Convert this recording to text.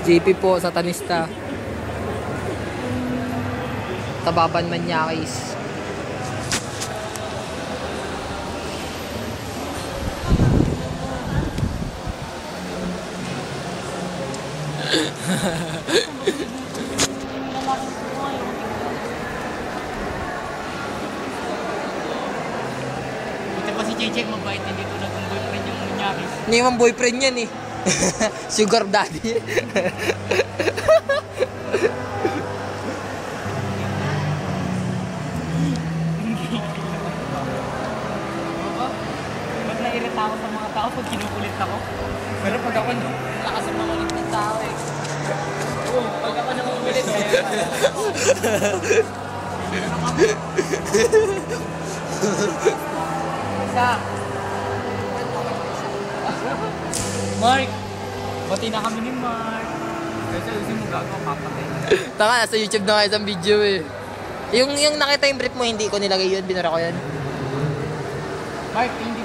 JP po, satanista. Tababan Manyakis. Buti pa si JJ mabait, hindi ko naging boyfriend yung Manyakis. Hindi naman boyfriend yan eh. Sugar daddy. Ba't nairita ako sa mga tao pag kinukulit ako? Pero pag ako lakas ang mga ulit ng tao eh. Oo, pag ako nangungulit eh. Isa. Mark! Bati na kami ni Mark. Kasi usin mo gago, kapatay. Taka, nasa YouTube na kayo isang video eh. Yung nakita yung brief mo, hindi ko nilagay yun, binura ko yun. Mark, hindi.